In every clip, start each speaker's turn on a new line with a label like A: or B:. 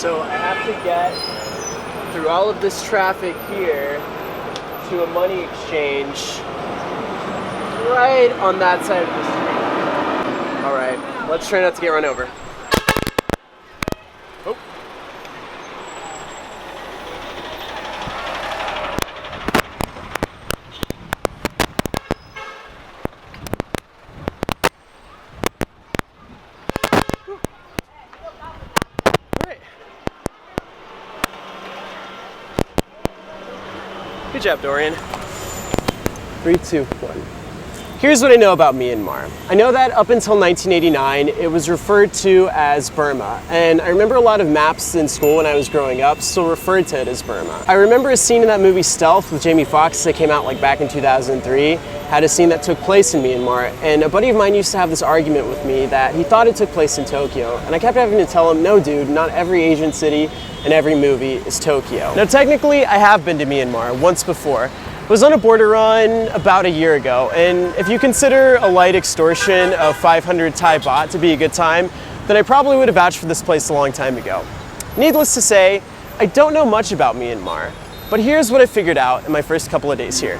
A: So I have to get through all of this traffic here to a money exchange right on that side of the street. All right, let's try not to get run over. Oh. Good job, Dorian. 3, 2, 1. Here's what I know about Myanmar. I know that up until 1989, it was referred to as Burma. And I remember a lot of maps in school when I was growing up still referred to it as Burma. I remember a scene in that movie Stealth with Jamie Foxx that came out like back in 2003, had a scene that took place in Myanmar. And a buddy of mine used to have this argument with me that he thought it took place in Tokyo. And I kept having to tell him, no dude, not every Asian city and every movie is Tokyo. Now technically, I have been to Myanmar once before. I was on a border run about a year ago, and if you consider a light extortion of 500 Thai baht to be a good time, then I probably would have vouched for this place a long time ago. Needless to say, I don't know much about Myanmar, but here's what I figured out in my first couple of days here.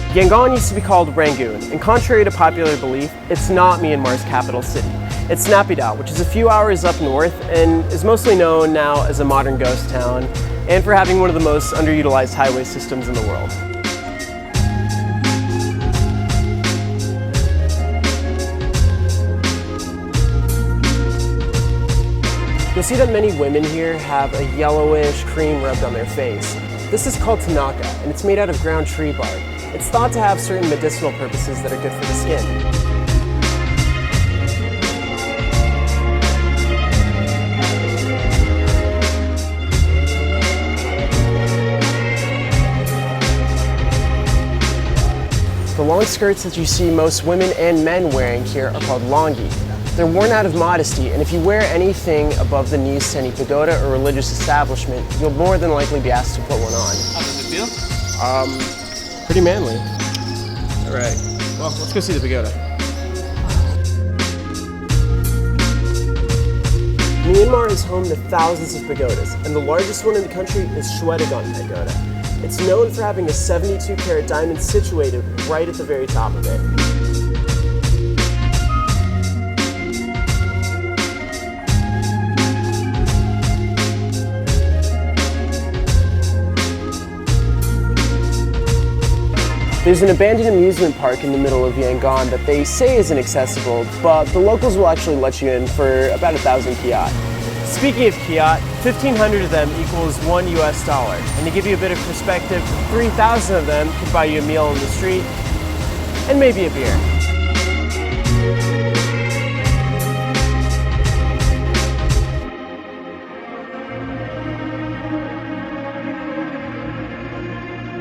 A: Yangon used to be called Rangoon, and contrary to popular belief, it's not Myanmar's capital city. It's Naypyidaw, which is a few hours up north and is mostly known now as a modern ghost town and for having one of the most underutilized highway systems in the world. You'll see that many women here have a yellowish cream rubbed on their face. This is called tanaka, and it's made out of ground tree bark. It's thought to have certain medicinal purposes that are good for the skin. The long skirts that you see most women and men wearing here are called longi. They're worn out of modesty, and if you wear anything above the knees to any pagoda or religious establishment, you'll more than likely be asked to put one on.
B: How does it feel?
A: Pretty manly. All right, well, let's go see the pagoda. Myanmar is home to thousands of pagodas, and the largest one in the country is Shwedagon Pagoda. It's known for having a 72-carat diamond situated right at the very top of it. There's an abandoned amusement park in the middle of Yangon that they say is inaccessible, but the locals will actually let you in for about 1,000 kyat. Speaking of kyat, 1,500 of them equals $1 US, and to give you a bit of perspective, 3,000 of them could buy you a meal on the street and maybe a beer.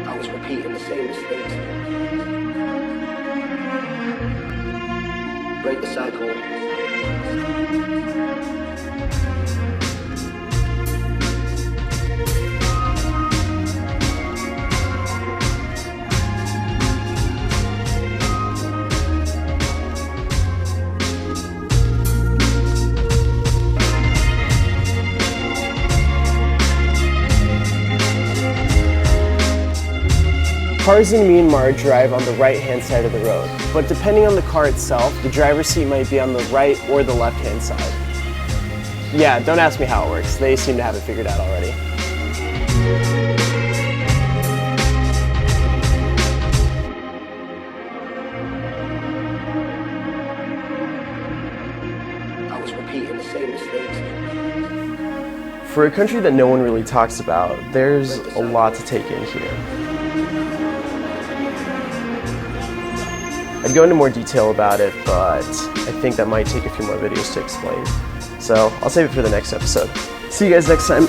C: I was repeating the same mistakes. Break the cycle.
A: Cars in Myanmar drive on the right-hand side of the road, but depending on the car itself, the driver's seat might be on the right or the left-hand side. Yeah, don't ask me how it works. They seem to have it figured out already.
C: I was repeating the same mistakes.
A: For a country that no one really talks about, there's a lot to take in here. I'd go into more detail about it, but I think that might take a few more videos to explain. So I'll save it for the next episode. See you guys next time.